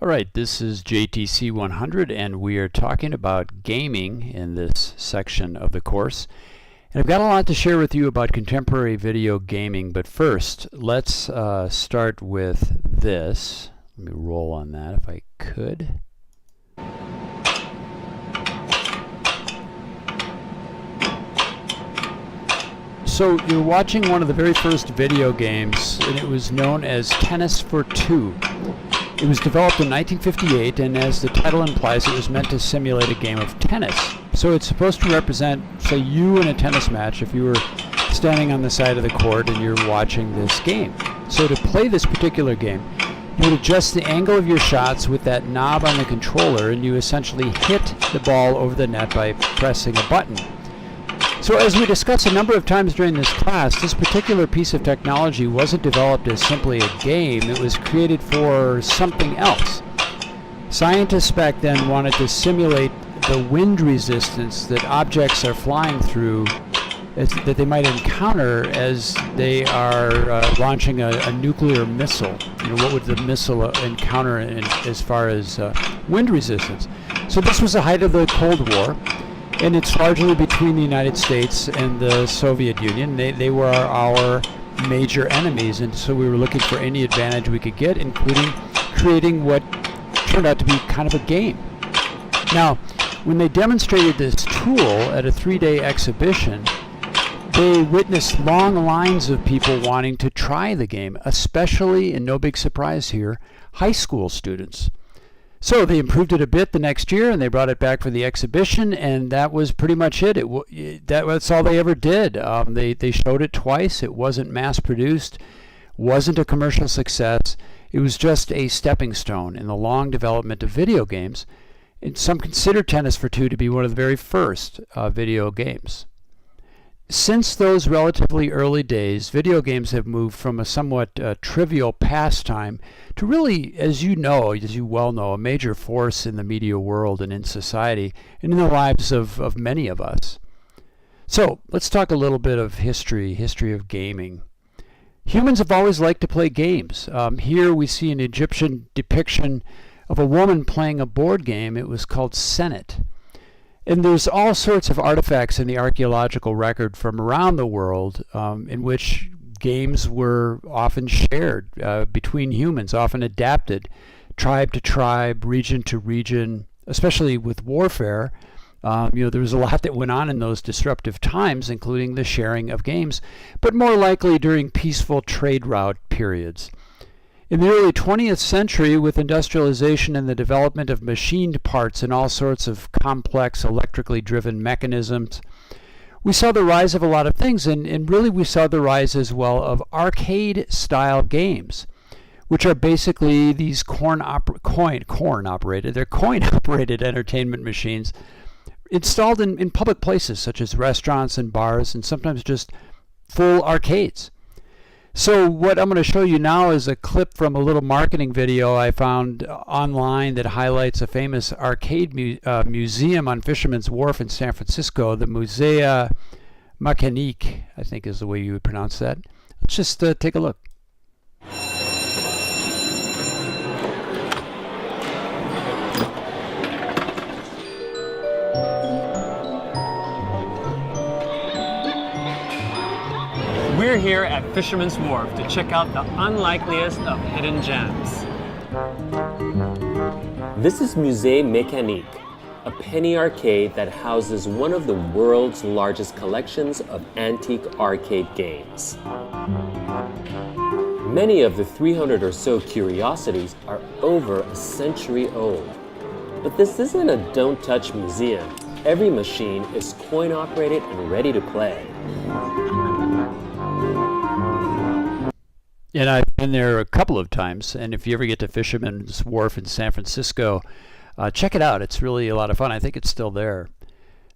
All right, this is JTC 100 and we are talking about gaming in this section of the course. And I've got a lot to share with you about contemporary video gaming, but first let's start with this. Let me roll on that if I could. So you're watching one of the very first video games, and it was known as Tennis for Two. It was developed in 1958, and as the title implies, it was meant to simulate a game of tennis. So it's supposed to represent, say, you in a tennis match if you were standing on the side of the court and you're watching this game. So to play this particular game, you would adjust the angle of your shots with that knob on the controller, and you essentially hit the ball over the net by pressing a button. So as we discussed a number of times during this class, this particular piece of technology wasn't developed as simply a game. It was created for something else. Scientists back then wanted to simulate the wind resistance that objects are flying through, that they might encounter as they are launching a nuclear missile. You know, what would the missile encounter as far as wind resistance? So this was the height of the Cold War. And it's largely between the United States and the Soviet Union. They were our major enemies, and so we were looking for any advantage we could get, including creating what turned out to be kind of a game. Now, when they demonstrated this tool at a 3-day exhibition, they witnessed long lines of people wanting to try the game, especially, and no big surprise here, high school students. So they improved it a bit the next year, and they brought it back for the exhibition, and that was pretty much it. That's all they ever did. They showed it twice. It wasn't mass-produced, wasn't a commercial success. It was just a stepping stone in the long development of video games. And some consider Tennis for Two to be one of the very first video games. Since those relatively early days, video games have moved from a somewhat trivial pastime to really, as you well know, a major force in the media world and in society and in the lives of many of us. So let's talk a little bit of history of gaming. Humans have always liked to play games. Here we see an Egyptian depiction of a woman playing a board game. It was called Senet. And there's all sorts of artifacts in the archaeological record from around the world in which games were often shared between humans, often adapted tribe to tribe, region to region, especially with warfare. There was a lot that went on in those disruptive times, including the sharing of games, but more likely during peaceful trade route periods. In the early 20th century, with industrialization and the development of machined parts and all sorts of complex electrically driven mechanisms, we saw the rise of a lot of things, and really we saw the rise as well of arcade-style games, which are basically these coin-operated entertainment machines installed in public places such as restaurants and bars, and sometimes just full arcades. So what I'm going to show you now is a clip from a little marketing video I found online that highlights a famous arcade museum on Fisherman's Wharf in San Francisco, the Musée Mécanique, I think is the way you would pronounce that. Let's just take a look. We're here at Fisherman's Wharf to check out the unlikeliest of hidden gems. This is Musée Mécanique, a penny arcade that houses one of the world's largest collections of antique arcade games. Many of the 300 or so curiosities are over a century old. But this isn't a don't touch museum. Every machine is coin operated and ready to play. And I've been there a couple of times, and if you ever get to Fisherman's Wharf in San Francisco, check it out. It's really a lot of fun. I think it's still there.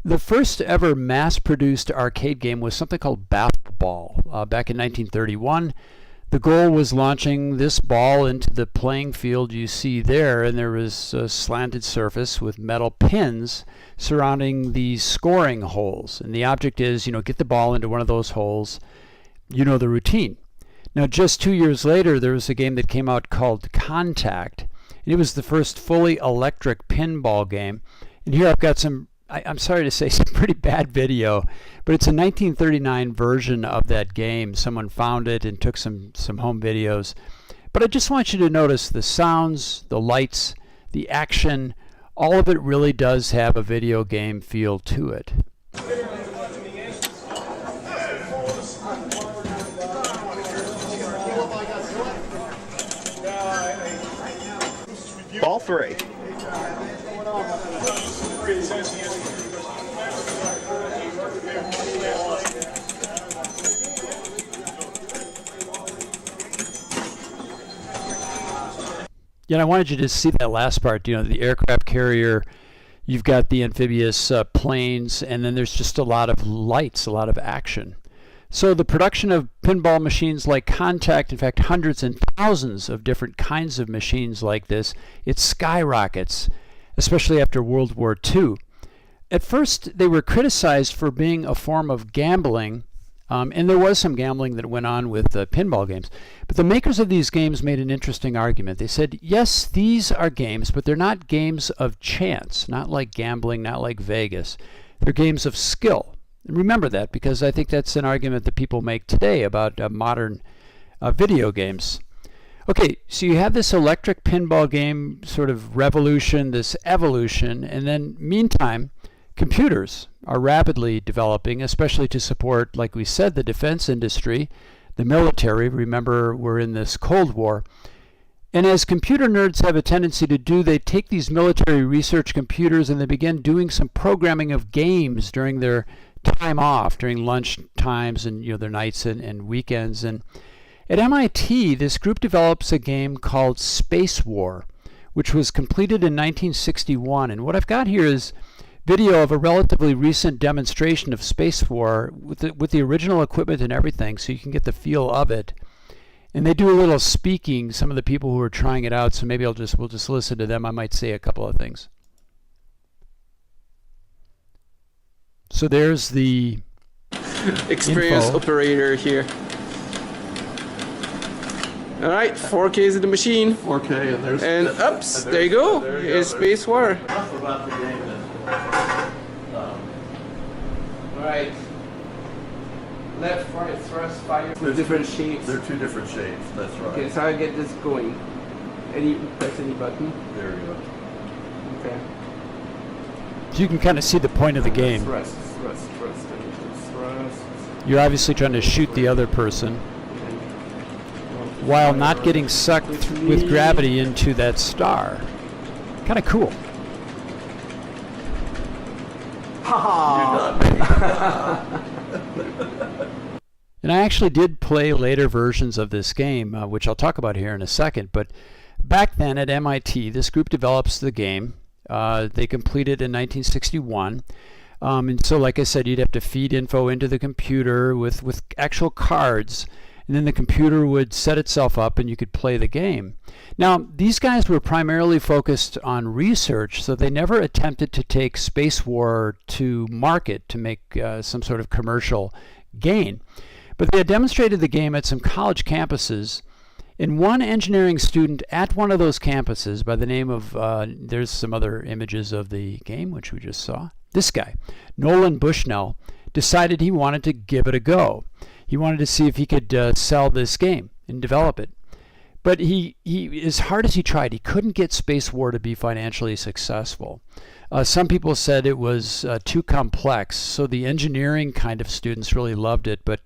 The first ever mass-produced arcade game was something called Basketball. Back in 1931, the goal was launching this ball into the playing field you see there, and there was a slanted surface with metal pins surrounding these scoring holes. And the object is, get the ball into one of those holes. You know the routine. Now, just 2 years later, there was a game that came out called Contact, And it was the first fully electric pinball game. And here I've got some, I'm sorry to say, some pretty bad video, but it's a 1939 version of that game. Someone found it and took some home videos. But I just want you to notice the sounds, the lights, the action, all of it really does have a video game feel to it. Ball 3. Yeah, and I wanted you to see that last part, the aircraft carrier, you've got the amphibious planes, and then there's just a lot of lights, a lot of action. So the production of pinball machines like Contact, in fact, hundreds and thousands of different kinds of machines like this, it skyrockets, especially after World War II. At first, they were criticized for being a form of gambling, and there was some gambling that went on with pinball games. But the makers of these games made an interesting argument. They said, yes, these are games, but they're not games of chance, not like gambling, not like Vegas. They're games of skill. And remember that, because I think that's an argument that people make today about modern video games. Okay, so you have this electric pinball game sort of revolution, this evolution, and then meantime, computers are rapidly developing, especially to support, like we said, the defense industry, the military. Remember, we're in this Cold War. And as computer nerds have a tendency to do, they take these military research computers and they begin doing some programming of games during their time off, during lunch times and their nights and weekends. And at MIT, this group develops a game called Space War, which was completed in 1961. And what I've got here is video of a relatively recent demonstration of Space War with the original equipment and everything, so you can get the feel of it. And they do a little speaking, some of the people who are trying it out, so maybe we'll just listen to them. I might say a couple of things. So there's the experienced info. operator here. All right, 4K is in the machine. 4K, and there's... And ups, there you go. Here's Space War. Enough about the game then. All right. Left, right, thrust, fire. There's Different shapes. They're two different shapes, that's right. Okay, so I get this going. Press any button. There you go. Okay. So you can kind of see the point of the game. Thrust, thrust, thrust, thrust. You're obviously trying to shoot the other person while not getting sucked with gravity into that star. Kind of cool. And I actually did play later versions of this game, which I'll talk about here in a second. But back then at MIT, this group develops the game. They completed in 1961. And so, like I said, you'd have to feed info into the computer with actual cards. And then the computer would set itself up and you could play the game. Now, these guys were primarily focused on research, so they never attempted to take Space War to market to make some sort of commercial gain. But they had demonstrated the game at some college campuses. And one engineering student at one of those campuses by the name of, there's some other images of the game, which we just saw. This guy, Nolan Bushnell, decided he wanted to give it a go. He wanted to see if he could sell this game and develop it. But he, as hard as he tried, he couldn't get Space War to be financially successful. Some people said it was too complex, so the engineering kind of students really loved it, but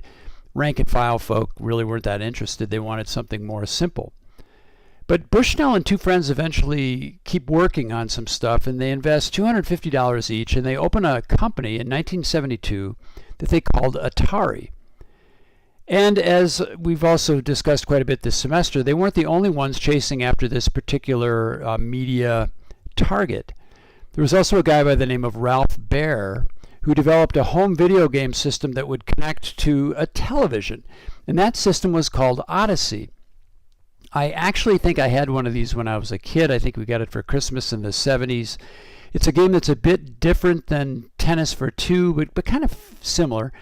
rank and file folk really weren't that interested. They wanted something more simple. But Bushnell and two friends eventually keep working on some stuff, and they invest $250 each, and they open a company in 1972 that they called Atari. And as we've also discussed quite a bit this semester, they weren't the only ones chasing after this particular media target. There was also a guy by the name of Ralph Baer who developed a home video game system that would connect to a television. And that system was called Odyssey. I actually think I had one of these when I was a kid. I think we got it for Christmas in the 70s. It's a game that's a bit different than Tennis for Two, but kind of similar.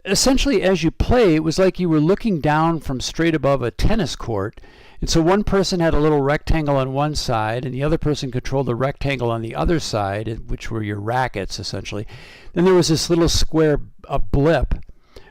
Essentially, as you play, it was like you were looking down from straight above a tennis court, And so one person had a little rectangle on one side, and the other person controlled the rectangle on the other side, which were your rackets, essentially. Then there was this little square, a blip,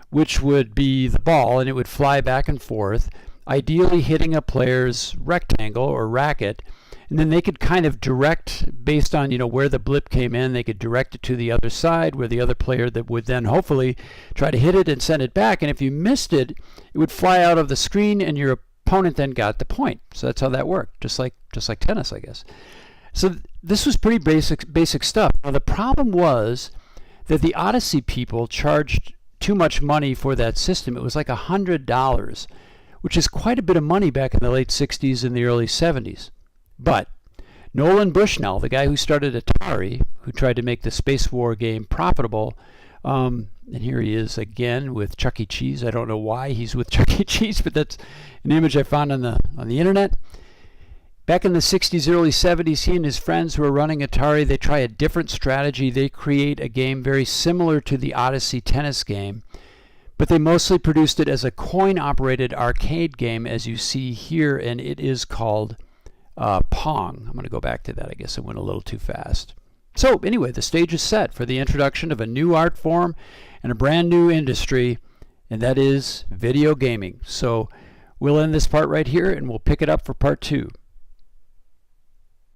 which would be the ball, and it would fly back and forth, ideally hitting a player's rectangle or racket. And then they could kind of direct, based on where the blip came in, they could direct it to the other side, where the other player that would then hopefully try to hit it and send it back. And if you missed it, it would fly out of the screen, and your opponent then got the point. So that's how that worked, just like tennis, I guess. So this was pretty basic stuff. Now the problem was that the Odyssey people charged too much money for that system. It was like $100, which is quite a bit of money back in the late 60s and the early 70s. But Nolan Bushnell, the guy who started Atari, who tried to make the Space War game profitable, and here he is again with Chuck E. Cheese. I don't know why he's with Chuck E. Cheese, but that's an image I found on the internet. Back in the 60s, early 70s, he and his friends who were running Atari, they try a different strategy. They create a game very similar to the Odyssey tennis game, but they mostly produced it as a coin-operated arcade game, as you see here, and it is called Pong. I'm going to go back to that. I guess I went a little too fast. So anyway, the stage is set for the introduction of a new art form and a brand new industry, and that is video gaming. So we'll end this part right here, and we'll pick it up for part 2.